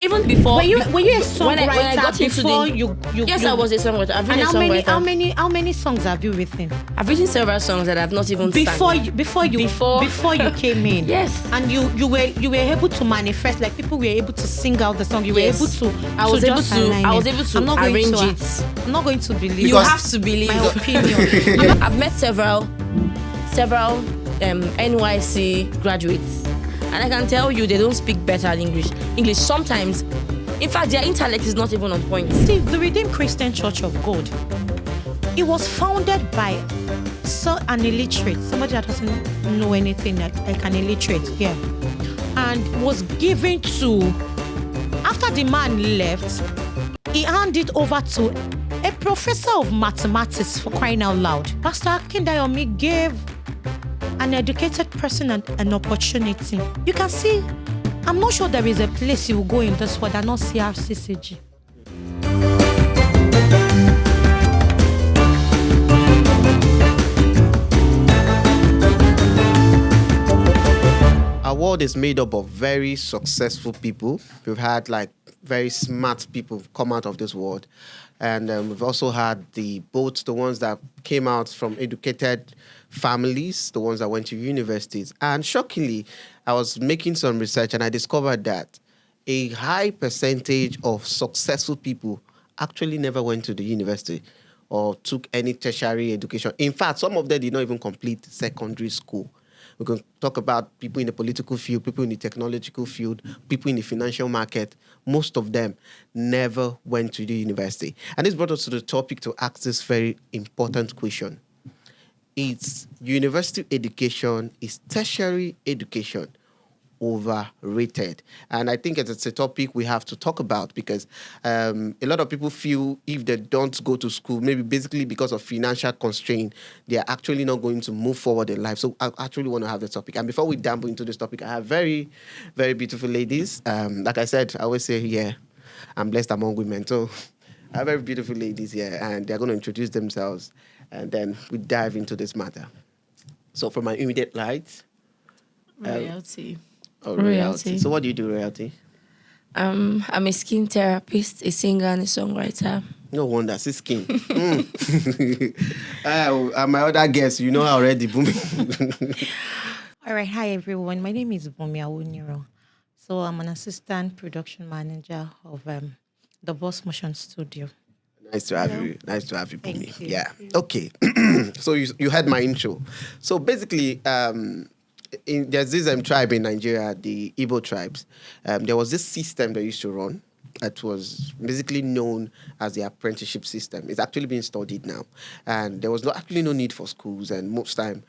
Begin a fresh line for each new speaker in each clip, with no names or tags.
Even before,
were you a songwriter
when I got into
before
the,
you?
yes, I was a songwriter. I've been
And
a songwriter.
how many songs have you written
I've written several songs that I've not even
before
sang.
before you came in?
Yes.
And you were able to manifest, like people were able to sing out the song. You
Yes.
were able to.
I was able
just
to.
align
I was
it.
able to
I'm not going
arrange
to,
it.
I'm not going to believe.
You have to believe
my
it.
opinion.
I've met several NYC graduates, and I can tell you they don't speak better English sometimes. In fact, their intellect is not even on point.
See, the Redeemed Christian Church of God, it was founded by an illiterate, somebody that doesn't know anything, like an illiterate here, and was given to, after the man left, he handed over to a professor of mathematics, for crying out loud. Pastor Akindayomi gave an educated person an opportunity. You can see, I'm not sure there is a place you will go in this world and not see RCCG.
Our world is made up of very successful people. We've had like very smart people come out of this world. And we've also had both the ones that came out from educated families, the ones that went to universities. And shockingly, I was making some research and I discovered that a high percentage of successful people actually never went to the university or took any tertiary education. In fact, some of them did not even complete secondary school. We can talk about people in the political field, people in the technological field, people in the financial market. Most of them never went to the university. And this brought us to the topic to ask this very important question. Is university education, is tertiary education overrated? And I think it's a topic we have to talk about because a lot of people feel if they don't go to school, maybe basically because of financial constraint, they are actually not going to move forward in life. So I actually want to have the topic. And before we dabble into this topic, I have very, very beautiful ladies. Like I said, I always say, yeah, I'm blessed among women. So I have very beautiful ladies here, and they're going to introduce themselves, and then we dive into this matter. So from my immediate right,
Royalty.
Royalty. So what do you do, Royalty?
I'm a skin therapist, a singer, and a songwriter.
No wonder, see skin. And my other guest, you know her already, Bumi.
All right, hi everyone. My name is Bumi Awuniro. So I'm an assistant production manager of the Boss Motion Studio.
Nice to have you. Nice to have you, Bumi.
Thank you.
Yeah. Okay. So you had my intro. So basically, there's this tribe in Nigeria, the Igbo tribes. There was this system they used to run. It was basically known as the apprenticeship system. It's actually being studied now. And there was actually no need for schools. And most time,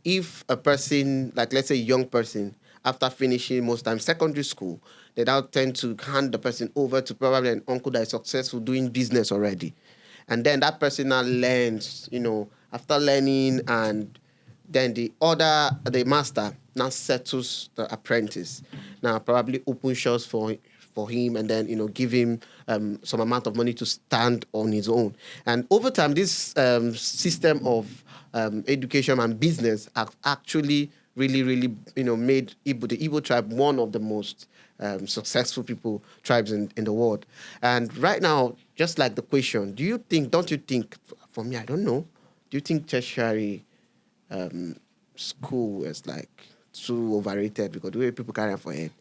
if a person, like let's say a young person, after finishing most times secondary school, they now tend to hand the person over to probably an uncle that is successful doing business already. And then that person now learns, after learning, and then the master now settles the apprentice. Now probably open shops for him, and then give him some amount of money to stand on his own. And over time, this system of education and business have actually really made the Igbo tribe one of the most successful tribes in the world. And right now, just like the question, don't you think, for me, I don't know, do you think tertiary school is like too overrated because the way people carry it for head?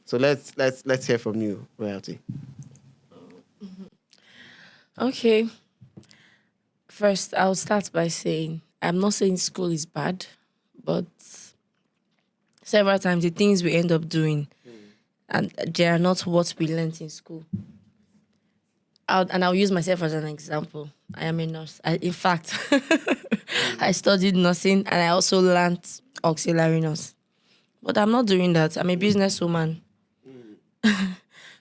So let's hear from you, Royalty.
Okay. First, I'll start by saying I'm not saying school is bad, but several times the things we end up doing and they are not what we learned in school. I'll use myself as an example. I am a nurse. In fact, I studied nursing and I also learned auxiliary nurse. But I'm not doing that. I'm a businesswoman.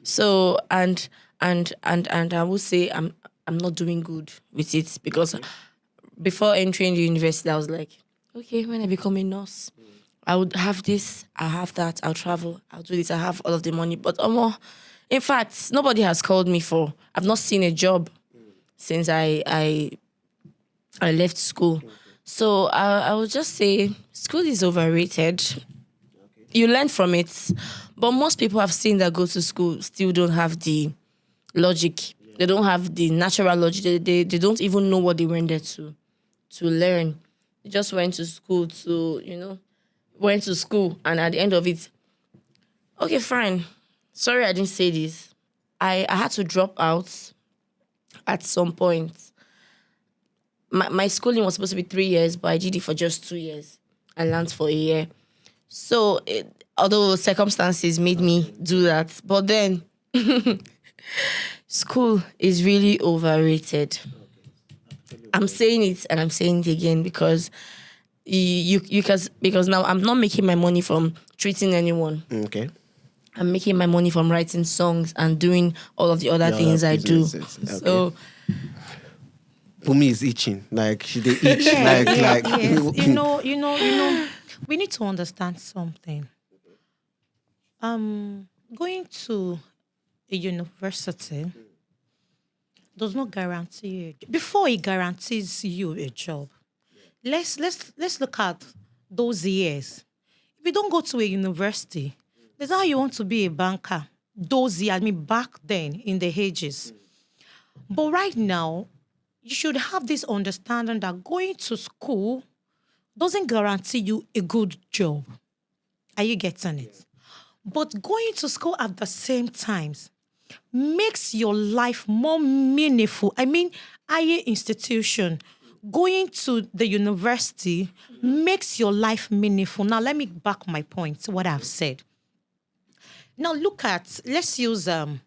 So and I would say I'm not doing good with it because before entering the university, I was like, okay, when I become a nurse, I would have this, I'll have that, I'll travel, I'll do this, I have all of the money. But in fact, nobody has called me I've not seen a job since I left school. So I would just say school is overrated. you learn from it. But most people I've seen that go to school still don't have the logic. They don't have the natural logic. They don't even know what they went there to learn. They just went to school went to school, and at the end of it, okay, fine. Sorry, I didn't say this. I had to drop out at some point. My schooling was supposed to be 3 years, but I did it for just 2 years. I learned for a year. So, although circumstances made me do that, but then school is really overrated. I'm saying it and I'm saying it again because because now I'm not making my money from treating anyone.
Okay.
I'm making my money from writing songs and doing all of the other things I do.
Okay.
So
Bumi is itching. Like she did itch.
Yes. You know, we need to understand something. Going to a university does not guarantee before it guarantees you a job. Let's look at those years. If you don't go to a university, that's how you want to be a banker. Those years, back then in the ages. But right now, you should have this understanding that going to school doesn't guarantee you a good job. Are you getting it? But going to school at the same times makes your life more meaningful. Higher institution, going to the university makes your life meaningful. Now, let me back my point, what I've said. Now, let's use a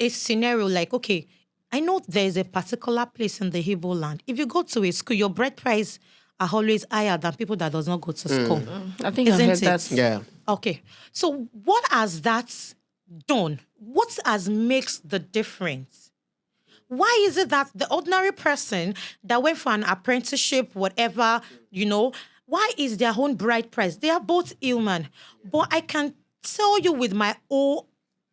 scenario like, okay, I know there's a particular place in the Igbo land. If you go to a school, your bread price are always higher than people that does not go to school.
I think I heard that.
Yeah.
Okay. So what has that done? What has makes the difference? Why is it that the ordinary person that went for an apprenticeship, whatever, why is their own bride price? They are both human. But I can tell you with my own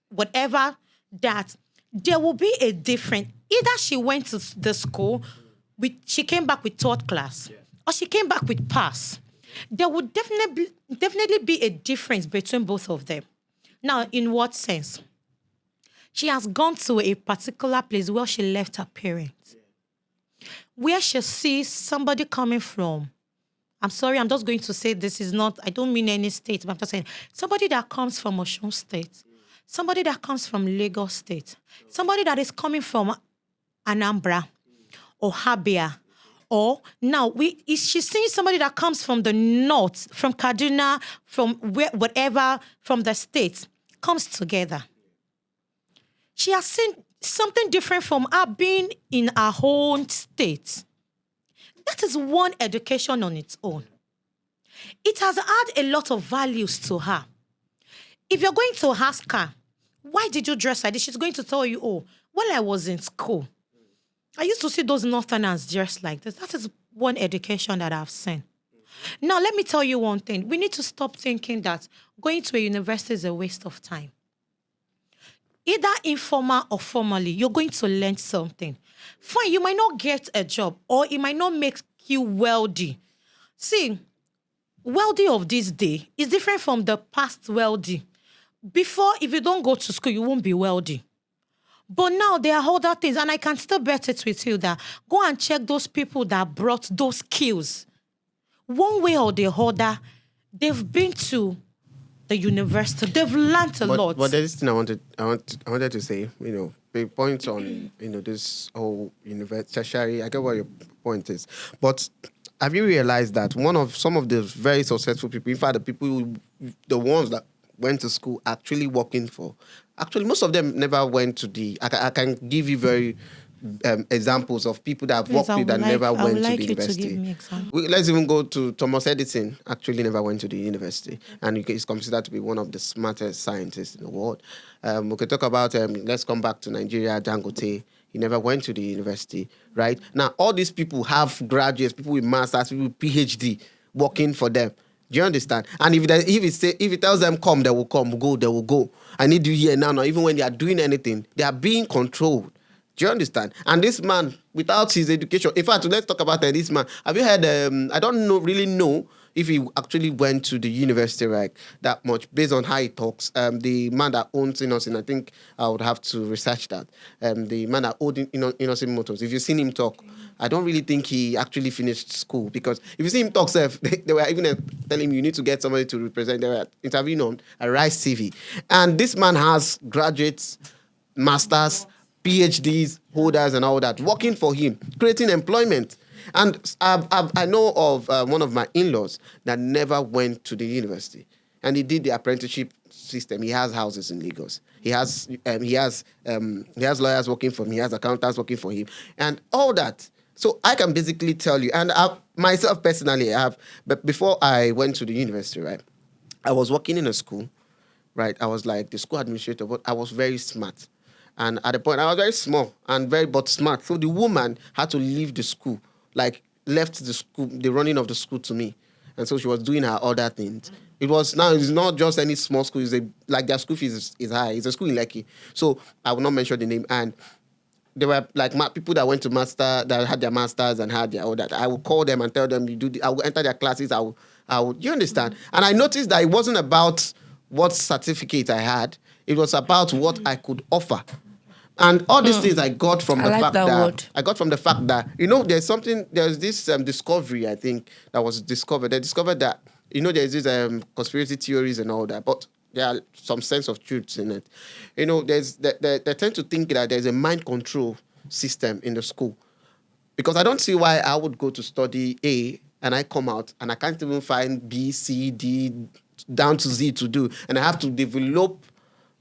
whatever that there will be a difference. Either she went to the school, she came back with third class, or she came back with pass. There would definitely be a difference between both of them. Now, in what sense? She has gone to a particular place where she left her parents, where she sees somebody coming from. I'm sorry, I'm just going to say this is not, I don't mean any state, but I'm just saying somebody that comes from Osun State, somebody that comes from Lagos State, somebody that is coming from Anambra or Habia, or now she's seeing somebody that comes from the north, from Kaduna, from whatever, from the states, comes together. She has seen something different from her being in her own state. That is one education on its own. It has had a lot of values to her. If you're going to ask her, why did you dress like this? She's going to tell you, while I was in school, I used to see those northerners dressed like this. That is one education that I've seen. Now, let me tell you one thing. We need to stop thinking that going to a university is a waste of time. Either informal or formally, you're going to learn something. Fine, you might not get a job or it might not make you wealthy. See, wealthy of this day is different from the past wealthy. Before, if you don't go to school, you won't be wealthy. But now there are other things, and I can still bet it with you that go and check those people that brought those skills. One way or the other, they've been to the university. They've learned a lot.
But there's this thing I wanted to say, the point on, this whole tertiary, I get what your point is. But have you realized that some of the very successful people, in fact, the ones that went to school actually working for, most of them never went to I can give you very examples of people that I've worked with that never went to the university.
To give me examples.
Let's even go to Thomas Edison. Actually, never went to the university, and he's considered to be one of the smartest scientists in the world. We could talk about. Let's come back to Nigeria. Dangote. He never went to the university, right? Now, all these people have graduates, people with masters, people with PhD working for them. Do you understand? And if it tells them come, they will come. Go, they will go. I need you here now. Now, even when they are doing anything, they are being controlled. Do you understand? And this man, without his education, in fact, let's talk about this man. Have you heard? I don't really know if he actually went to the university, right, that much, based on how he talks, the man that owns Innocent, I think I would have to research that. The man that owned Innocent Motors, if you've seen him talk, I don't really think he actually finished school, because if you see him talk, self, they were even telling him you need to get somebody to represent. They were interviewing on a Rise TV. And this man has graduates, masters, PhDs, holders, and all that working for him, creating employment. And I know of one of my in-laws that never went to the university, and he did the apprenticeship system. He has houses in Lagos. He has lawyers working for him. He has accountants working for him, and all that. So I can basically tell you, and myself personally, but before I went to the university, right, I was working in a school, right. I was like the school administrator, but I was very smart. And at the point, I was very small and but smart. So the woman had to leave the school, like left the school, the running of the school to me. And so she was doing her other things. It's not just any small school. Like their school fees is high. It's a school in Lekki. So I will not mention the name. And there were like people that went to master, that had their masters and had their all that. I would call them and tell them, I will enter their classes. I would, you understand? And I noticed that it wasn't about what certificate I had. It was about what I could offer. And all these things I got from the fact that there's this discovery, I think, that was discovered. They discovered that, there's these conspiracy theories and all that, but there are some sense of truths in it. They tend to think that there's a mind control system in the school. Because I don't see why I would go to study A and I come out and I can't even find B, C, D, down to Z to do. And I have to develop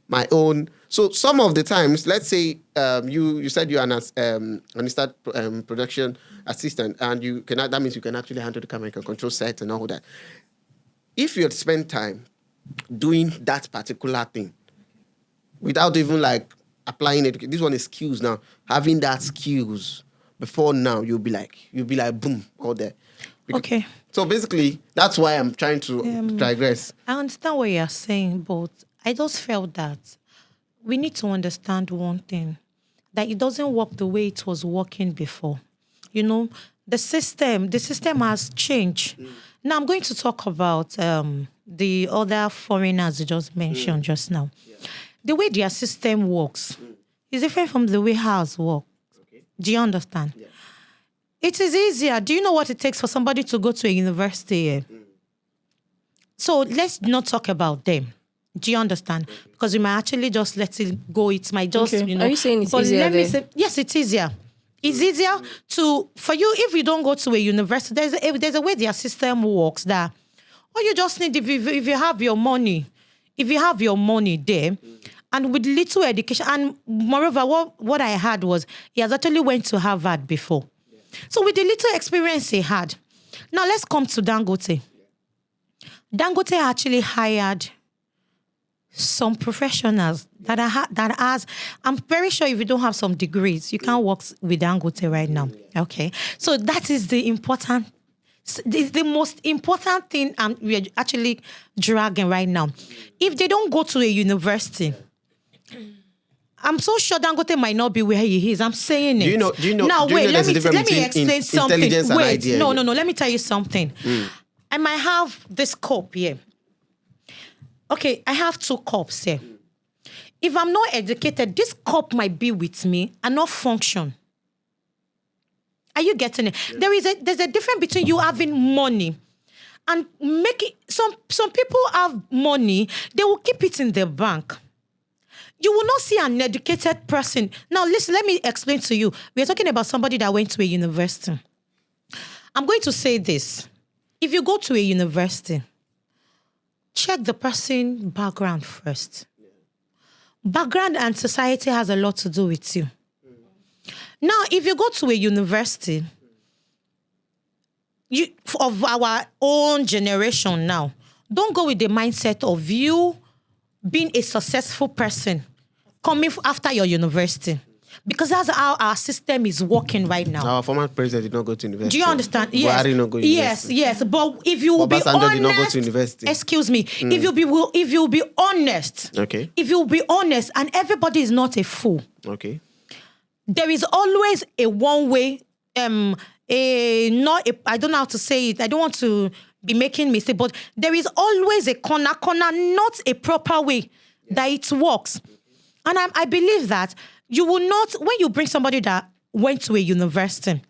my own. So some of the times, let's say you said you're an production assistant, and that means you can actually handle the camera, you can control sets and all that. If you had spent time doing that particular thing without even like applying it, this one is skills now. Having that skills before now, you'll be like boom, all there.
Okay.
So basically, that's why I'm trying to digress.
I understand what you're saying, but I just felt that we need to understand one thing, that it doesn't work the way it was working before. The system has changed. Now I'm going to talk about the other foreigners you just mentioned just now. Yeah. The way their system works is different from the way ours work. Okay. Do you understand? Yeah. It is easier. Do you know what it takes for somebody to go to a university? So let's not talk about them. Do you understand? Okay. Because we might actually just let it go. It might just,
Are you saying it's easier?
Yes, it's easier. It's easier for you if you don't go to a university. There's a way their system works that all you just need, if you have your money there, and with little education, and moreover, what I had was he has actually went to Harvard before. Yeah. So with the little experience he had, now let's come to Dangote. Yeah. Dangote actually hired some professionals that has, I'm very sure if you don't have some degrees, you can't work with Dangote right now. Okay. So that is the most important thing we're actually dragging right now. If they don't go to a university, I'm so sure Dangote might not be where he is. I'm saying it.
Do you know?
Now, wait, let me explain something.
Wait,
no, let me tell you something. I might have this cup here. Okay, I have 2 cups here. If I'm not educated, this cup might be with me and not function. Are you getting it? Yeah. There's a difference between you having money and making. Some people have money, they will keep it in their bank. You will not see an educated person. Now, listen, let me explain to you. We're talking about somebody that went to a university. I'm going to say this. If you go to a university, check the person background first. Background and society has a lot to do with you. Now, if you go to a university, of our own generation now, don't go with the mindset of you being a successful person coming after your university. Because that's how our system is working right now.
Our former president did not go to university.
Do you understand? Yes.
Buhari did not go to university.
Yes. But if you will be honest,
did not go to university.
Excuse me. If you will be honest.
Okay.
If you will be honest, and everybody is not a fool.
Okay.
There is always a one way. I don't know how to say it. I don't want to be making mistakes, but there is always a corner, not a proper way that it works. And I believe that you will not, when you bring somebody that went to a university,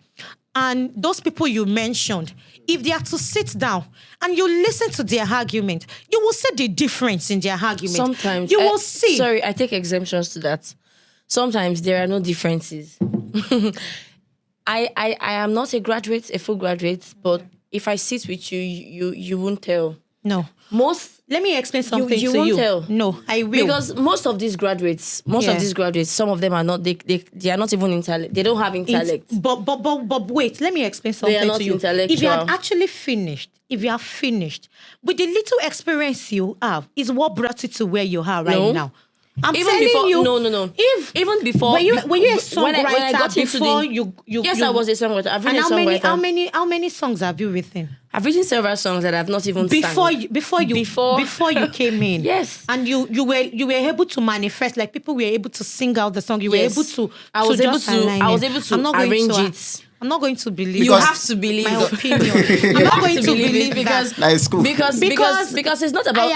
and those people you mentioned, if they are to sit down and you listen to their argument, you will see the difference in their argument.
Sometimes
you will see.
Sorry, I take exemptions to that. Sometimes there are no differences. I am not a full graduate, but if I sit with you, you won't tell.
No. Let me explain something
you
to
won't
you.
Tell.
No, I will.
Because most of these graduates, some of them are not. They are not even intellect. They don't have intellect.
But wait, let me explain something
They are not
to you.
intellectual.
If you had actually finished, with the little experience you have, is what brought you to where you are right now. I'm
even
telling
before,
you.
No. Even before,
were you a songwriter
when I got into
before
the,
you?
Yes, I was a songwriter. I've written
And
a songwriter.
how many songs have you written?
I've written several songs that I've not even
before
sang.
before you came in.
Yes.
And you were able to manifest, like people were able to sing out the song. You were able to.
I was able to arrange it.
I'm not going to believe.
You have to believe
my opinion. I'm not going to believe
because
that.
It's cool.
Because it's not about.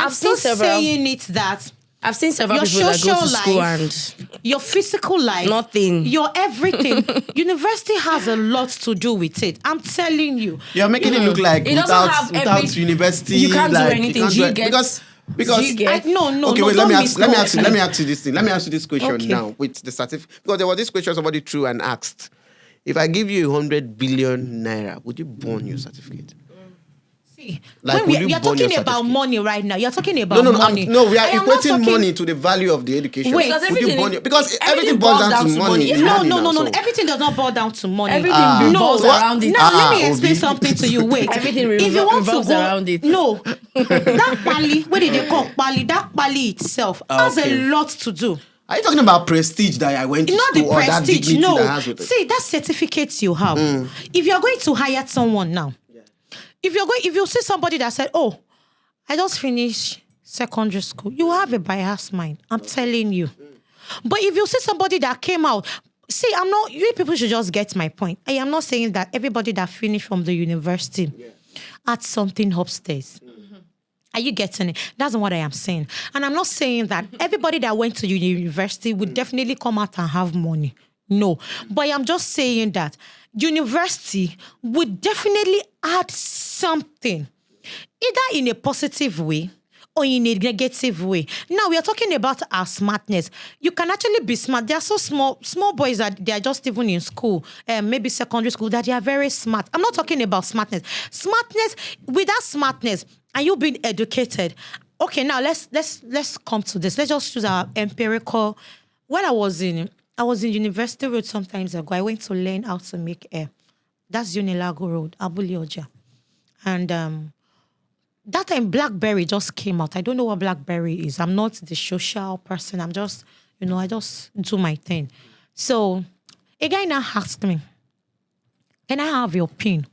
I've seen several
people that go to school and
your physical life,
nothing,
your everything. University has a lot to do with it. I'm telling you.
You're making it look like without university,
you can't do anything.
Because
no.
Okay, wait.
Let
Let me ask you this thing. Let me ask you this question now with the certificate. Because there was this question somebody threw and asked: if I give you 100 billion naira, would you burn your certificate?
Like, you're talking about money right now. You're talking about money.
We are equating money to the value of the education.
Wait,
because everything boils down to money.
No. Everything does not boil down to money.
Everything revolves around it.
Now let me explain something to you. Wait,
everything revolves around it.
No, that pali, what did they call pali? That pali itself has a lot to do.
Are you talking about prestige that I went to
not
school
the prestige,
or that dignity
no.
that has with it?
See, that certificate you have. If you're going to hire someone now, if you see somebody that said, "Oh, I just finished secondary school," you have a biased mind. I'm telling you. But if you see somebody that came out, see, you people should just get my point. I am not saying that everybody that finished from the university had something upstairs. Are you getting it? That's not what I am saying. And I'm not saying that everybody that went to university would definitely come out and have money. No. But I'm just saying that university would definitely add something, either in a positive way or in a negative way. Now, we are talking about our smartness. You can actually be smart. They are so small boys that they are just even in school, maybe secondary school, that they are very smart. I'm not talking about smartness. Without smartness, and you being educated. Okay, now let's come to this. Let's just use our empirical. When I was in University Road some times ago, I went to learn how to make hair. That's Unilago Road, Abulioja. And that time, BlackBerry just came out. I don't know what BlackBerry is. I'm not the social person. I'm just, I just do my thing. So a guy now asked me, "Can I have your PIN?"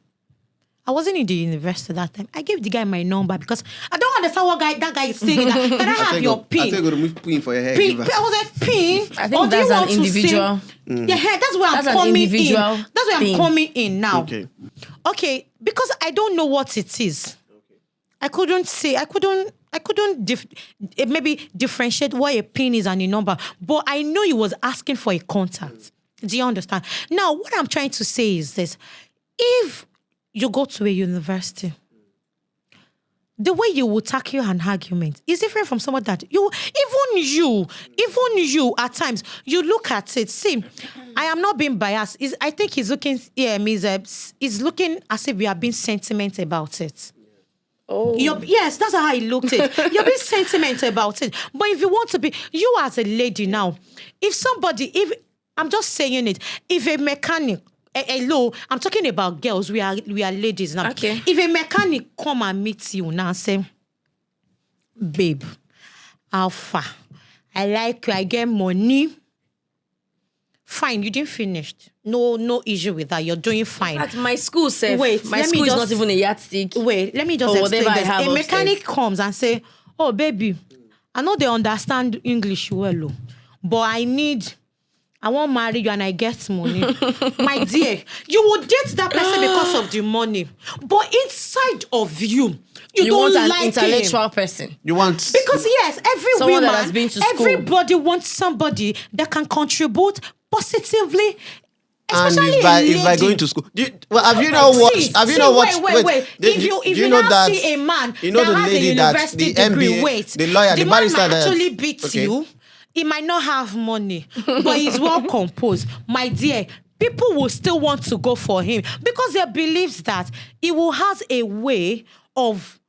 I wasn't in the university that time. I gave the guy my number because I don't understand what that guy is saying. Can I have your PIN?
I think you're going to PIN for your hair.
I was like, PIN?
I think that's an individual.
Yeah, that's where I'm coming in. That's where I'm coming in now. Okay, because I don't know what it is. I couldn't maybe differentiate what a PIN is and a number. But I know he was asking for a contact. Do you understand? Now, what I'm trying to say is this. If you go to a university, the way you will tackle an argument is different from someone that even you at times, you look at it. See, I am not being biased. I think he's looking as if we are being sentimental about it.
Oh.
Yes, that's how I looked at it. You're being sentimental about it. But if you want to be, you as a lady now, I'm just saying it, if a mechanic, hello, I'm talking about girls. We are ladies now.
Okay.
If a mechanic come and meet you now and say, "Babe, Alpha, I like you. I get money." Fine, you didn't finish. No issue with that. You're doing fine.
At my school, safe.
Wait,
my school is not even a yardstick.
Wait, let me just explain this. A mechanic comes and say, "Oh, baby, I know they understand English well, but I need I won't marry you and I get money. My dear, you will date that person because of the money. But inside of you
You
don't
want an
like
intellectual
him.
person.
You want
Because yes,
Someone
woman,
that has been to school.
everybody wants somebody that can contribute positively.
and
Especially
it's
a
by
lady.
going to school. Have you not watched? Have you not watched?
Wait. If you
know
now
that
see a man
you know
that
the
has a
lady that
university
the
degree,
MBA,
wait,
the lawyer, the
man
barrister
might
that
actually beat
okay.
you. He might not have money, but he's well composed. My dear, people will still want to go for him because they believe that he will has a way of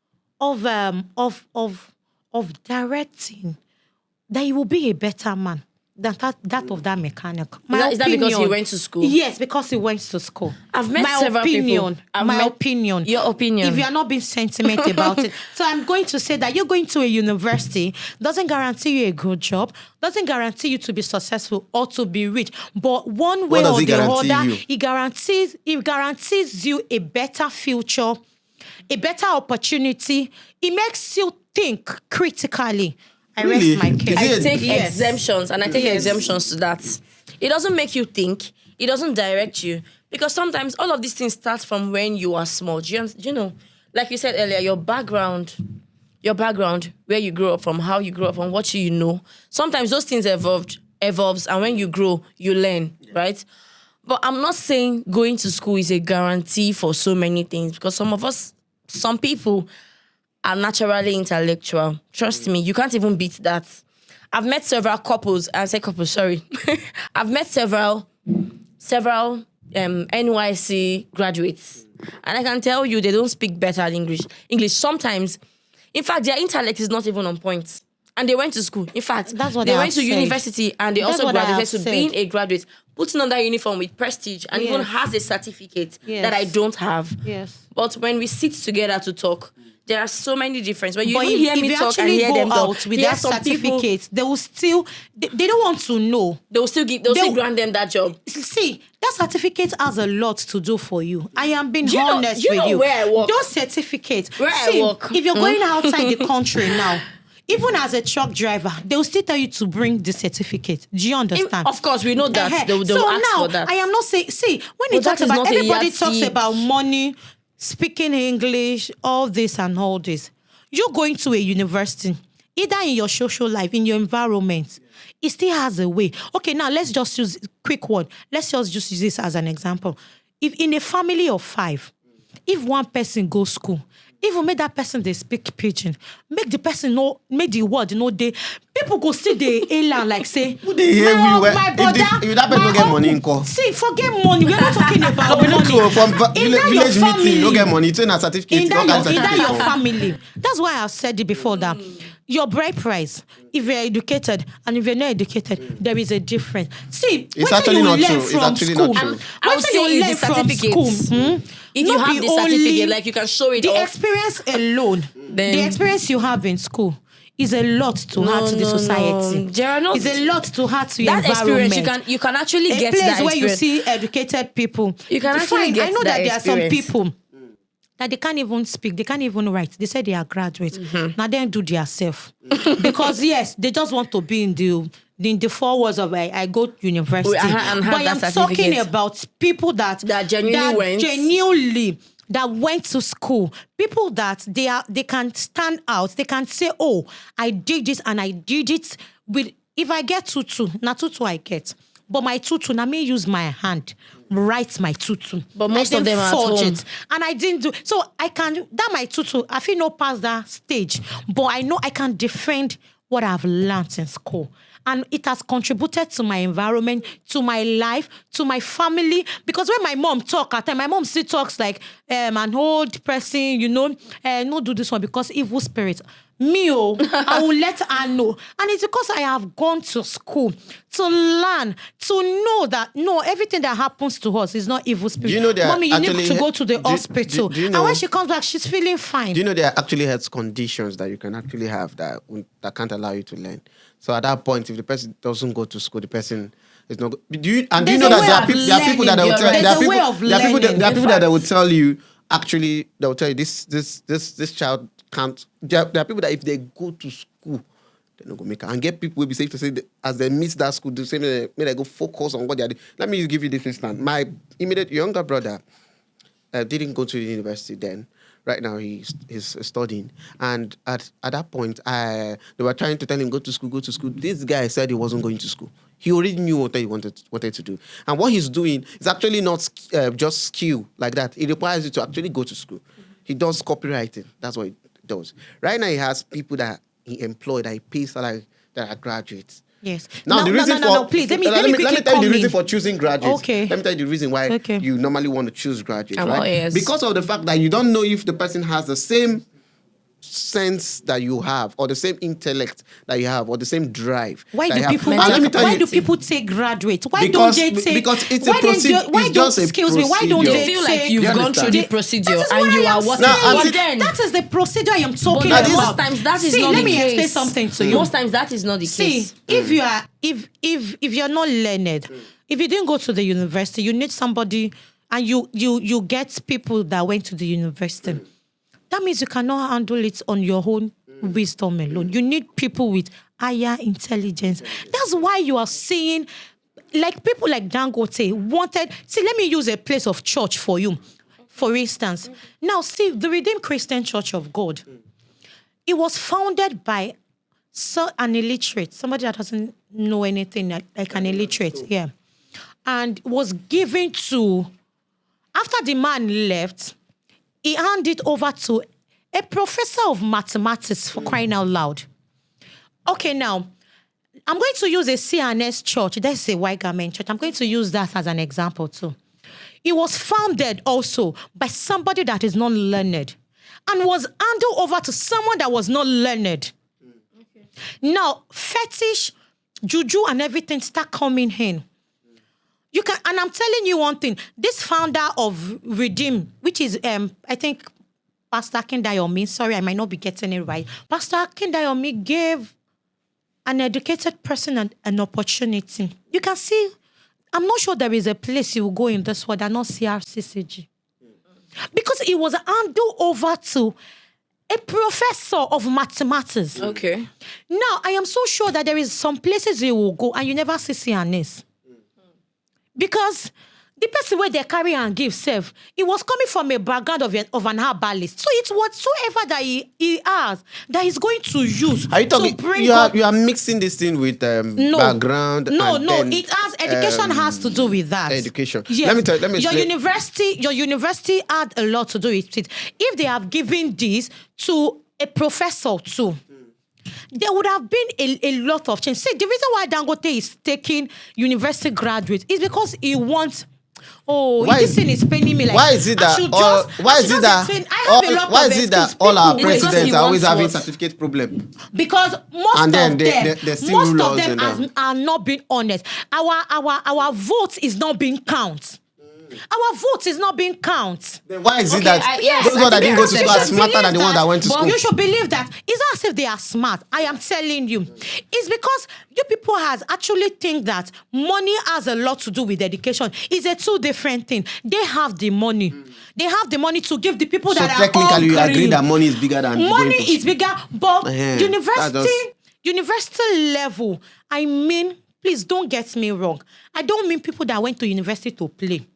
directing that he will be a better man than that of that mechanic.
Is that because he went to school?
Yes, because he went to school.
I've met several people.
Opinion.
Your opinion.
If you are not being sentimental about it. So I'm going to say that you're going to a university doesn't guarantee you a good job, doesn't guarantee you to be successful or to be rich. But one way
does
or
it
the
guarantee
other,
you?
it guarantees you a better future, a better opportunity. It makes you think critically. I
Really?
rest my case.
Is
I
it-
take
Yes.
exemptions, and I take
Yes.
exemptions to that. It doesn't make you think. It doesn't direct you. Because sometimes all of these things start from when you are small. Do you know? Like you said earlier, your background, where you grew up from, how you grew up from, what you know. Sometimes those things evolves, and when you grow, you learn, right? But I'm not saying going to school is a guarantee for so many things, because some people are naturally intellectual. Trust me, you can't even beat that. I've met several couples, sorry. I've met several NYC graduates, and I can tell you they don't speak better English. Sometimes, in fact, their intellect is not even on point. And they went to school. In fact,
That's what
they
I
went to
have said.
university, and they
That's
also
what I have
graduated to
said.
being a graduate, putting on that uniform with prestige, and even
Yes.
has a certificate
Yes.
that I don't have.
Yes.
But when we sit together to talk, there are so many differences. When you
But
even hear me
you
talk and
actually
hear
go
them talk,
out with
there are
that
some people,
certificate, they will still they don't want to know.
they'll still grant them that job.
See, that certificate has a lot to do for you. I am being
Do you know-
honest
do you
with
know
you.
where I work?
Those certificates.
Where I work.
If you're going outside the country now, even as a truck driver, they will still tell you to bring the certificate. Do you understand?
Of course, we know that.
Uh-huh.
They'll
So
ask
now,
for that.
I am not saying. See, when
But
it talks
that is
about
not a
everybody talks
yardstick.
about money, speaking English, all this and all this. You're going to a university, either in your social life, in your environment. It still has a way. Okay, now let's just use a quick one. Let's just use this as an example. If in a family of 5, if one person goes school, even make that person they speak pidgin, make the person know, make the word know they people go see the alien like say,
Who they hear
my
we were-
my
if
brother,
if that person
my
don't get money,
uncle."
nko.
See, forget money. We're not talking about
No, we
money.
need to from
In that your
village meeting. You don't get money. It's in a certificate.
in
You don't
that
get
your
certificate.
family. That's why I've said it before that your bride price, if you're educated and if you're not educated, there is a difference. See,
It's
wetin
actually
you
not
learn
true. It's
from
actually
school,
not true.
I would
wetin
say
you
it's
learn
the
from school,
certificates. If you
not
have
be
the certificate,
only
like you can show it
the
off.
experience alone,
Then-
the experience you have in school is a lot to add to the society.
There are not.
It's a lot to add to your
That experience
environment.
you can actually
A
get
place
that
where you
experience.
see educated people.
You can actually
Fine,
get
I know that
that
there are some
experience.
people that they can't even speak, they can't even write. They say they are graduates. Now they do their self. Because yes, they just want to be in the 4 walls of I go to university.
And have
but
that
I'm talking
certificate.
about people that
genuinely went.
that went to school, people that they can stand out, they can say, oh, I did this and I did it with, if I get tutu, na tutu I get. But my tutu, na me use my hand, write my tutu.
But most
I
of them
didn't
are at
forge
home.
it. And I didn't do, so I can, that my tutu, I feel no past that stage, but I know I can defend what I've learned in school. And it has contributed to my environment, to my life, to my family. Because when my mom talk at time, my mom still talks like an old person, no do this one because evil spirit. I will let her know. And it's because I have gone to school to learn, to know that, no, everything that happens to us is not evil spirit.
Do you know there are
Mommy, you need
actually-
to go to the hospital.
do you
And
know-
when she comes back, she's feeling fine.
Do you know there are actually health conditions that you can actually have that can't allow you to learn? So at that point, if the person doesn't go to school, the person is not. Do you know
There's a
that
way
there are
of
people that
learning.
will tell
There's
there are
a
people
way of
there are people
learning.
that
In
people that
fact-
will tell you actually they will tell you this child can't. There are people that if they go to school, They no go make it. And get people will be safe to say that as they miss that school, do say may they go focus on what they are doing. Let me give you this instance. My immediate younger brother didn't go to the university then. Right now he's studying, and at that point, they were trying to tell him go to school. This guy said he wasn't going to school. He already knew what he wanted to do, and what he's doing is actually not just skill like that. It requires you to actually go to school. He does copywriting. That's what he does. Right now he has people that he employed that he pays salary that are graduates.
Yes.
Now the reason for
please let me
tell you the reason
in.
for choosing graduates.
Okay.
Let me tell you the reason why
Okay.
you normally want to choose graduates,
Oh,
right?
yes.
Because of the fact that you don't know if the person has the same sense that you have, or the same intellect that you have, or the same drive.
Why
that
do
you have.
people?
And let me tell
Why
you,
do people take graduate? Why
Because-
don't they take?
because it's a
why don't
procedure-
they- Why
it's
don't
just a
excuse me? Why don't
procedure.
they
You feel
take?
like you've
You
gone through
understand?
the procedure
That is
and
what
you
I am
are what.
Now, I'm
But
saying-
then,
that is the procedure I am talking
but
about.
most times that is
See,
not
let
the
me
case.
explain something to you.
Most times that is not the
See,
case.
if you are if you're not learned, if you didn't go to the university, you need somebody, and you get people that went to the university. That means you cannot handle it on your own wisdom alone. You need people with higher intelligence. That's why you are seeing, like people like Dangote wanted. See, let me use a place of church for you. For instance, now see the Redeemed Christian Church of God. It was founded by an illiterate, somebody that doesn't know anything, like an illiterate, yeah, and was given to. After the man left, he handed it over to a professor of mathematics, for crying out loud. Okay, now, I'm going to use a CNS church. That's a white garment church. I'm going to use that as an example too. It was founded also by somebody that is not learned and was handed over to someone that was not learned. Okay. Now, fetish, juju, and everything start coming in. You can, and I'm telling you one thing. This founder of Redeem, which is I think Pastor Akindayomi, sorry, I might not be getting it right. Pastor Akindayomi gave an educated person an opportunity. You can see, I'm not sure there is a place you will go in this world and not see RCCG. Because it was handed over to a professor of mathematics.
Okay.
Now, I am so sure that there is some places you will go and you never see CNS. Because the person where they carry and give self, it was coming from a background of an herbalist. So it's whatsoever that he has that he's going to use.
Are you talking?
To bring
You
up,
are mixing this thing with background.
No,
and
no.
then,
It has education has to do with that.
education.
Yes.
Let me
your
explain.
university had a lot to do with it. If they have given this to a professor too, there would have been a lot of change. See, the reason why Dangote is taking university graduates is because he wants. Oh,
Why
this
is-
thing is paining me. Like,
Why is it that all our presidents are always having certificate problem?
Because most
And then
of
they still
most
rule
of
us
them
and
are not being honest. Our vote is not being counted. Our vote is not being counted.
Then why is it
Okay,
that
yes,
those
I
ones that
think
didn't go to
because
school are
you should
smarter than the ones that went to
But
school?
you should believe that. It's not as if they are smart. I am telling you. It's because you people has actually think that money has a lot to do with education. It's a two different thing. They have the money. They have the money to give the people
So
that are
technically, you
hungry.
agree that money is bigger than
Money
going to
is bigger, but
that
university level, I mean, please don't get me wrong. I don't mean people that went to university to play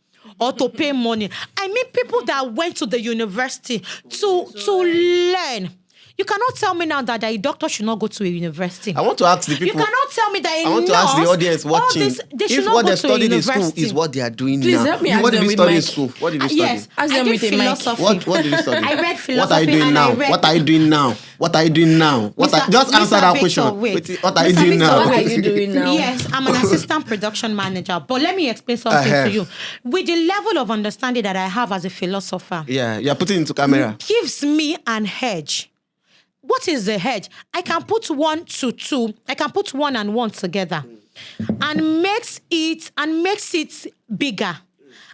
or to pay money. I mean people that went to the university to learn. You cannot tell me now that a doctor should not go to a university.
I want to ask the people.
You cannot tell me that a
I want to ask the
nurse,
audience
all
watching
this, they should
if
not
what
go
they
to a
studied in school
university.
is what they are doing
Please
now.
help me
You-
ask
what did
them
you
with
study in
Mike.
school? What did you study?
Yes,
Ask
I
them
did
with a mic.
philosophy.
What did you study?
I read
What are you
philosophy
doing
and
now?
I read.
What are you doing now? What are you doing now? Just answer
Mr.
that
Victor,
question.
wait.
What are you
Mr.
doing
Victor,
now?
What are you doing now?
Yes, I'm an assistant production manager. But let me explain something to you. With the level of understanding that I have as a philosopher,
Yeah, you're putting it into camera.
gives me an hedge. What is the hedge? I can put 1 to 2. I can put 1 and 1 together, and makes it bigger,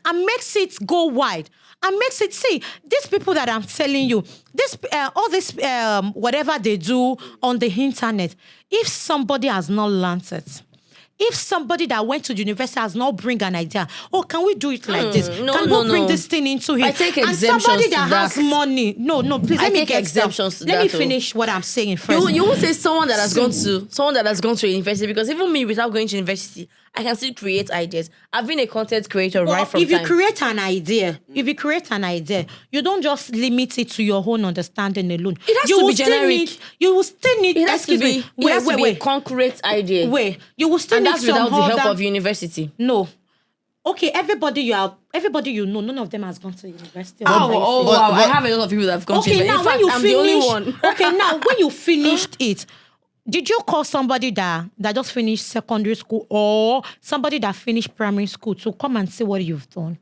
and makes it go wide, and makes it see these people that I'm telling you, this all this whatever they do on the internet. If somebody has not learned it, If somebody that went to the university has not bring an idea, oh, can we do it like this?
No,
Can
no,
we bring
no.
this thing into here?
I take
and
exemptions
somebody
to
that has
that.
money. No, please
I
let me
take
get
exemptions to
Let me
that,
finish what I'm saying first.
You won't say someone that has gone to university, because even me without going to university, I can still create ideas. I've been a content creator right from
if you
time.
create an idea, you don't just limit it to your own understanding alone.
It has
you
to
will
be
still
generic.
need. You will still need.
It has to be. It has to be a concrete idea.
Wait, you will still
And
need
that's
some
without the help
other-
of university.
No. Okay, everybody you know, none of them has gone to university.
Wow! I have a lot of people that have gone to
Okay,
university.
now
In
when
fact,
you
I'm
finish,
the only one.
okay, now when you finished it, did you call somebody that just finished secondary school or somebody that finished primary school to come and see what you've done?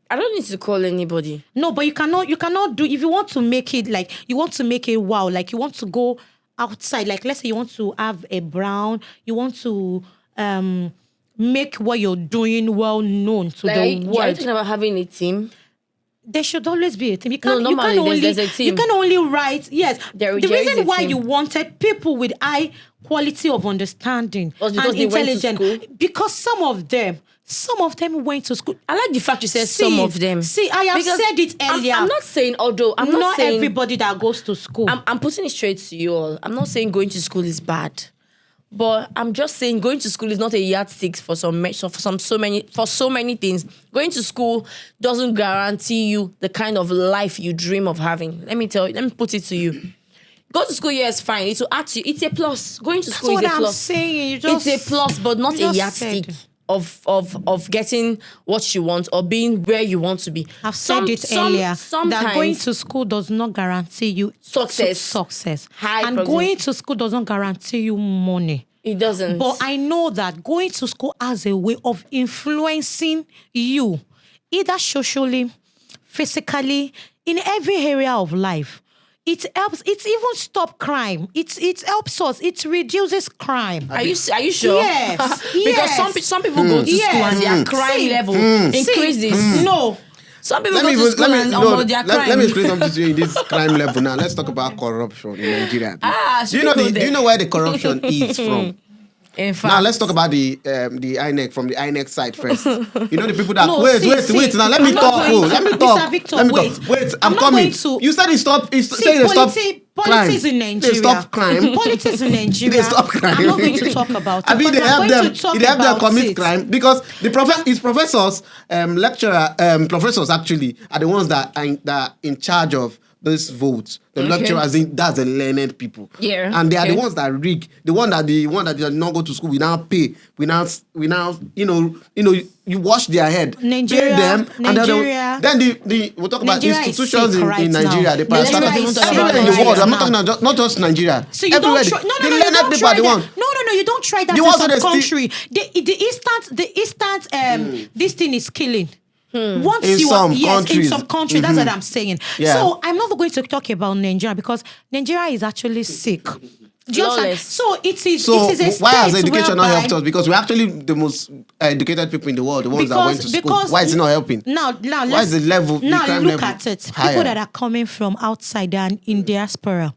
I don't need to call anybody.
No, but you cannot do, if you want to make it like, you want to make it wow, like you want to go outside, like let's say you want to have a brown, you want to make what you're doing well known to the
Are you
world.
talking about having a team?
There should always be a team.
Normally there's a team.
You can only write, yes.
There
The
is
reason
a
why
team.
you wanted people with high quality of understanding
Was because
and
they went to
intelligence,
school?
because some of them went to school.
I like the fact you said some of them.
See, I have
Because
said it earlier.
I'm not saying, although I'm not saying
everybody that goes to school.
I'm putting it straight to you all. I'm not saying going to school is bad, but I'm just saying going to school is not a yardstick for so many things. Going to school doesn't guarantee you the kind of life you dream of having. Let me put it to you. Go to school, yes, fine. It will add to you. It's a plus. Going to school is a
That's what I'm
plus.
saying.
It's a plus, but not a yardstick of getting what you want or being where you want to be.
I've said it earlier
Sometimes
that going to school does not guarantee you success.
High
And
progress.
going to school doesn't guarantee you money.
It doesn't.
But I know that going to school has a way of influencing you, either socially, physically, in every area of life. It helps. It even stop crime. It helps us. It reduces crime.
Are you sure?
Yes.
Because some people go to school and their crime level increases.
No.
Some people go to school and their crime.
let me explain something to you in this crime level now. Let's talk about corruption in Nigeria. Do you know where the corruption is from?
In fact,
Now let's talk about the INEC from the INEC side first. You know the people that
No,
wait. Now let me
I'm not
talk.
going to-
Let me
Mr.
talk.
Victor,
Let me
wait.
talk. Wait,
I'm
I'm
not
coming.
going to-
You said it stop. Say
See,
they stop
politics
crime.
in Nigeria.
They stop crime.
Politics in Nigeria.
They stop crime.
I'm not going to talk about it.
I mean,
but
they
I'm
help
going
them.
to talk
They help them
about
commit
it.
crime because his professors, professors actually are the ones that are in charge of these votes. The lecturers, that's the learned people.
Yeah.
And they are the
Okay.
ones that rig. The one that did not go to school, we now pay. We now, you wash their head.
Nigeria-
pay them.
Nigeria-
Then we'll talk about
Nigeria is
institutions
sick
in
right
Nigeria.
now.
The
Nigeria
parastatal-
is sick
everywhere in the
right
world. I'm
now.
not talking not just Nigeria.
So you
Everywhere.
don't try. No,
The
you
learned
don't
people
try
are the
that.
ones.
No, you don't try that
The
in
ones
some
that they
country. The instant this thing is killing. Once
In some
in
countries.
some countries, that's what I'm saying.
Yeah.
So I'm not going to talk about Nigeria because Nigeria is actually sick. Do you understand?
Flawless.
So it is.
So
it is a
why has
state
education not
whereby-
helped us? Because we're actually the most educated people in the world, the ones that went to school.
Because
Why is it not helping?
Now,
Why
let's,
is the level, the
now
crime
look
level
at it.
higher?
People that are coming from outside and in diaspora.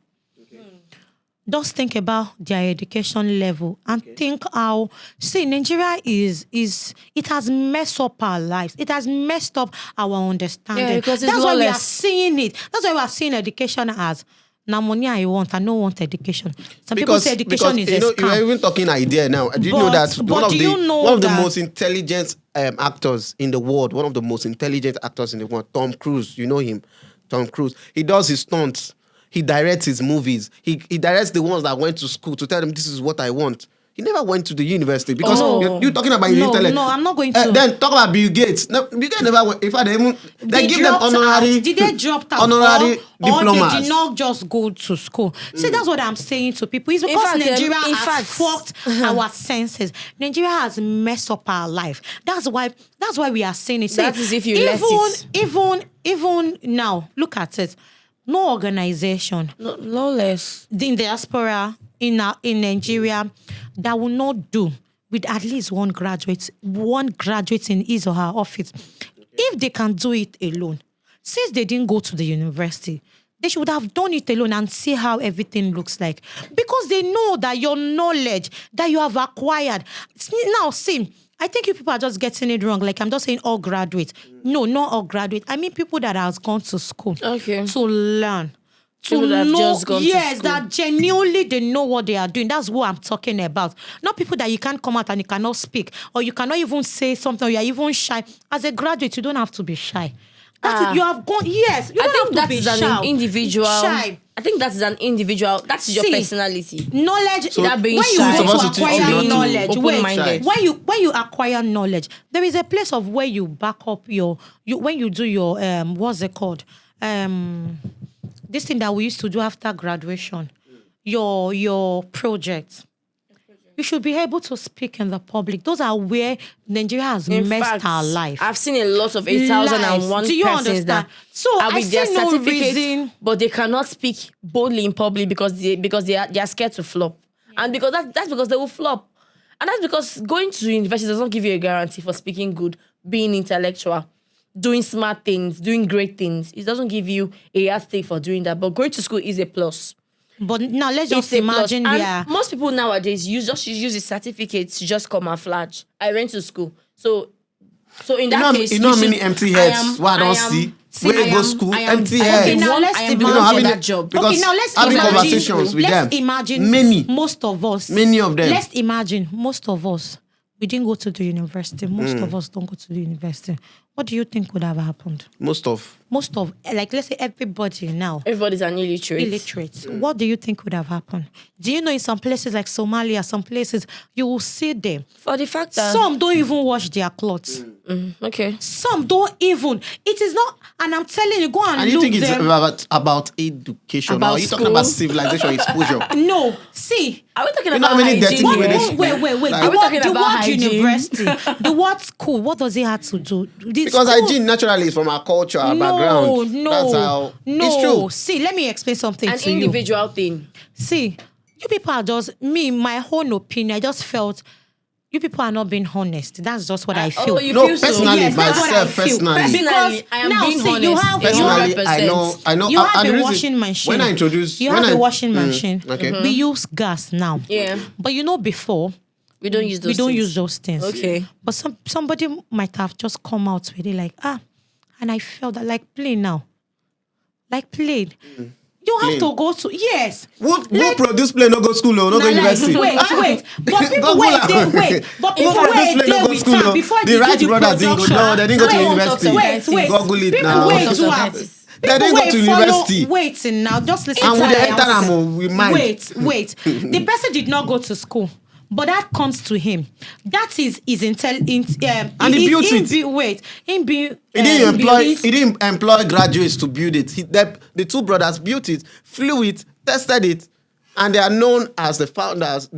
Just think about their education level and think how, see, Nigeria it has messed up our lives. It has messed up our understanding.
Yeah, because it's
That's why we are
lawless.
seeing it. That's why we are seeing education as, now money I want, I don't want education. Some people say education is a
you're
scam.
even talking idea now. Do you know
But-
that
but do you know
one of the
that-
most intelligent actors in the world, one of the most intelligent actors in the world, Tom Cruise, you know him, Tom Cruise. He does his stunts. He directs his movies. He directs the ones that went to school to tell them this is what I want. He never went to the university because you're talking about
No,
intellect.
no, I'm not going to.
Then talk about Bill Gates. No, Bill Gates never went. In fact, they give them
dropped
honorary.
out. Did they drop out?
honorary
or
diplomas?
they did not just go to school. See, that's what I'm saying to people. It's because
fact,
Nigeria
in
has
fact-
fucked our senses. Nigeria has messed up our life. That's why we are saying it.
That is if you let it.
Even now, look at it. No organization
lawless.
in diaspora in Nigeria that will not do with at least one graduate in his or her office. If they can do it alone, since they didn't go to the university, They should have done it alone and see how everything looks like. Because they know that your knowledge that you have acquired. Now, see, I think you people are just getting it wrong. Like, I'm just saying all graduates. No, not all graduates. I mean people that have gone to school to learn.
People that have just gone to
yes,
school.
that genuinely they know what they are doing. That's what I'm talking about. Not people that you can't come out and you cannot speak, or you cannot even say something, or you're even shy. As a graduate, you don't have to be shy. That's it. You have gone. Yes, you don't have to be shy.
An individual.
Shy.
I think that is an individual. That's your personality.
Knowledge.
So
that being
when you
shy,
go to acquire knowledge,
open-minded.
when you acquire knowledge, there is a place of where you back up when you do your what's it called this thing that we used to do after graduation, your project. You should be able to speak in the public. Those are where Nigeria has messed our life.
I've seen a lot of 8,001
Do you
persons
understand?
that
So
are
I
with their
see no
certificates,
reason.
but they cannot speak boldly in public because they are scared to flop, and because that's because they will flop, and that's because going to university doesn't give you a guarantee for speaking good, being intellectual, doing smart things, doing great things. It doesn't give you a yardstick for doing that. But going to school is a plus.
But now let's just
It's a plus.
imagine
And most people nowadays use a certificate to just camouflage. I went to school, so in that case,
you know how many empty heads? What I don't see. Where you go school, empty heads.
Okay, now let's
I am
imagine
belonging to
having
that job.
because
Okay, now let's
having
imagine.
conversations with them.
Let's imagine
Many
most of us.
Many of them.
Let's imagine most of us. We didn't go to the university. Most of us don't go to the university. What do you think would have happened?
Most of
Like, let's say everybody now.
Everybody's an illiterate.
What do you think would have happened? Do you know in some places like Somalia, some places, you will see them.
For the fact that
Some don't even wash their clothes.
okay.
Some don't even. It is not, and I'm telling you, go and
and you
look
think it's
them.
about education?
About
or are you talking
school?
about civilization exposure?
No, see.
Are we talking
You know
about
how many dirty
hygiene?
women
here?
they
Wait.
Like-
The
Are we talking
word
about hygiene?
university, the word school, what does it have to do? The
Because
school-
hygiene naturally is from our culture, our background. That's how it's true.
See, let me explain something
An
to you.
individual thing.
See, you people are just my own opinion. I just felt you people are not being honest. That's just what I feel.
you
No,
feel so?
personally,
Yes, that's what I
myself,
feel.
personally.
Personally, I am
now,
being
see,
honest.
you have
Personally,
100%.
I know.
you
and
have
the
a
reason-
washing machine.
When I introduced,
you
when
have
I-
a washing machine.
okay.
We use gas now.
Yeah.
But you know before
We don't use those
we don't
things.
use those things.
Okay.
But somebody might have just come out with it like, and I felt that like plain now. Like plain. You have
Plain.
to go to
Who produce play no go school or no go
Like,
university?
wait. But people
Go
wait,
Google
they
am.
wait. But
Who
people
produce
wait,
play no
they
go
with
school
time
o?
before
The
they
right
do the
brothers didn't go.
production.
No, they didn't go to
Wait,
university.
Wait.
Google it
People
now.
wait
Talk
to
of
have.
scientists.
They didn't
People
go to university.
Waiting now. Just listen
And
to
when
what
they
I
enter
am
am,
saying.
we mind.
Wait. The person did not go to school, but that comes to him. That is intelligent.
And he built it.
He
He didn't employ graduates to build it. The two brothers built it, flew it, tested it, and they are known as the founders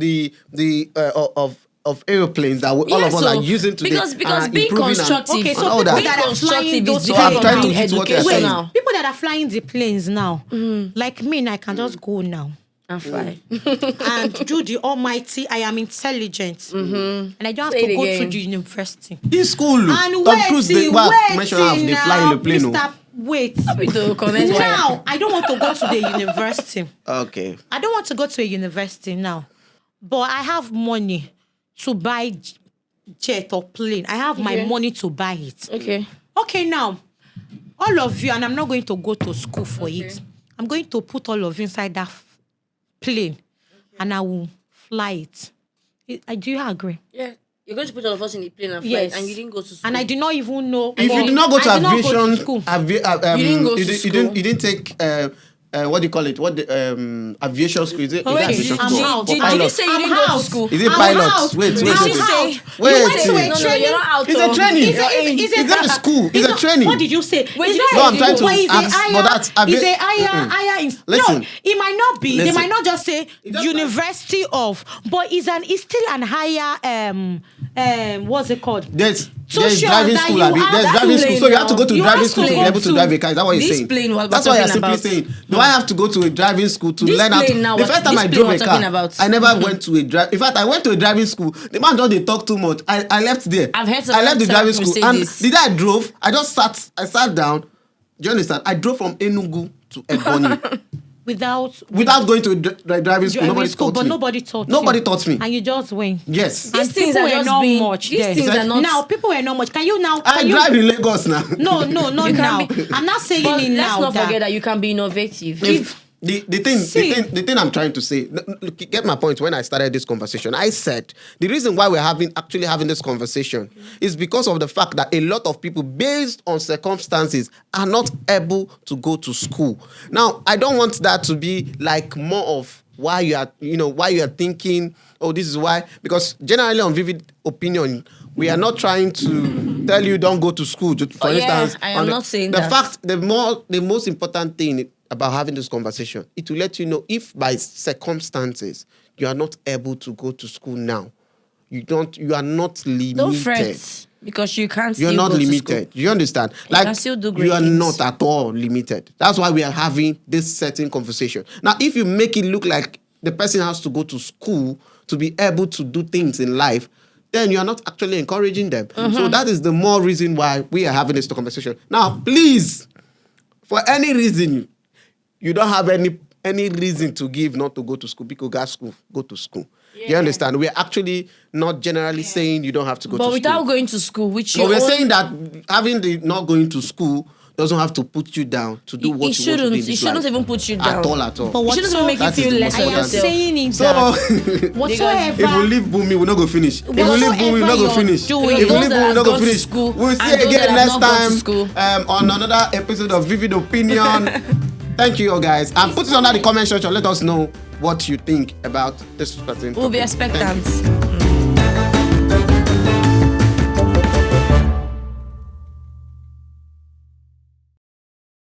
of aeroplanes that all of us are using today.
Because
and
being
improving and-
constructive,
Okay, so
and all
people
that.
that are flying those
So
I'm
planes
trying to
now.
hit what you're
education
saying.
now.
People that are flying the planes now, like me, I can just go now.
I'm fine.
And do the almighty, I am intelligent. And I don't have
Say
to
it
go to
again.
the university.
In school,
And
Tom Cruise, they mention how they fly in the plane.
Mr. Wait.
We do connect wire.
Now, I don't want to go to the university.
Okay.
I don't want to go to a university now. But I have money to buy jet or plane. I have my
Okay.
money to buy it.
Okay.
Okay, now, all of you, and I'm not going to go to school for it. I'm going to put all of you inside that plane, and I will fly it. Do you agree?
Yeah. You're going to put all of us in the plane and fly,
Yes.
and you didn't go to school.
And I did not even know.
If you did not go to
I did not go to
aviation,
school.
You didn't go to school.
You didn't take what do you call it? What the aviation school is it? Is
Wait,
it aviation
I'm
school?
out.
For
Did you
pilots?
say you
I'm
didn't go to
out.
school?
Is it
I'm
pilots?
out.
Wait.
Did you say?
You went to a
No,
training.
you're not out.
It's a training.
It's
not a school. It's a training.
What did you say?
Wait,
It's
no,
not
I'm trying to
but it's a
ask,
higher-
but that's a
it's
bit-
a higher.
Listen.
No, it might not be. They
Listen.
might not just say
doesn't
University of, but it's still an higher. What's it called?
There's
Social
driving
that
school,
you
Abi.
have
There's
that
driving school.
plane
So you have to go to
now.
driving
You
school to
have
be
to
able to
go
drive a car. Is that what you're
This
saying?
plane, what we're
That's what you're
talking
simply
about.
saying. Do I have to go to a driving school to
This
learn how
plane now,
to... The first time
this
I
plane
drove
we're
a
talking
car,
about.
I never went to a drive. In fact, I went to a driving school. The man don't talk too much. I left there.
I've heard
I left the
someone
driving
say
school. And
this.
the day I drove, I sat down. Do you understand? I drove from Enugu to Ebony
without
going to driving school.
driving school, but nobody taught you.
Nobody taught me.
And you just went.
Yes.
These
And
things
people
are
were
just
not
being,
much
these
then.
things are not
Now people were not much. Can you now?
I
Can you?
drive in Lagos now.
No, not
You
now.
can be-
I'm not saying
But
it
let's
now.
not forget that you can be innovative.
The thing I'm trying to say, look, get my point. When I started this conversation, I said the reason why we're actually having this conversation is because of the fact that a lot of people, based on circumstances, are not able to go to school. Now, I don't want that to be like more of why you are thinking, oh, this is why, because generally on Vivid Opinion, we are not trying to tell you don't go to school. For instance,
I am not saying
the
that.
fact, the most important thing about having this conversation, it will let you know if by circumstances you are not able to go to school now, you are not limited.
Don't fret, because you can't.
You're
still
not
go to
limited.
school.
You understand?
You can still do great
you are
things.
not at all limited. That's why we are having this certain conversation. Now, if you make it look like the person has to go to school to be able to do things in life, then you are not actually encouraging them. So that is the more reason why we are having this conversation. Now, please, for any reason, you don't have any reason to give not to go to school. Because go to school. Yeah. You understand? We're actually not generally saying you don't have to go to school.
But without going to school, which
we're saying that having the not going to school doesn't have to put you down to do what you want to do in this
It shouldn't
life.
even put you down.
At all.
But
It shouldn't even make you
That is
feel
the
less
most
of
I am
important.
yourself.
saying it
So,
that whatsoever.
if we leave Bumi, we're not going to finish. If we leave Bumi, we're not going to finish.
doing-
If we
Those
leave
that
Bumi, we're
have
not going
gone
to
to
finish.
school
We'll see
and
you
those
again
that have
next
not gone to
time
school.
on another episode of Vivid Opinion. Thank you, guys. And put it under the comment section. Let us know what you think about this person.
We'll be expectant.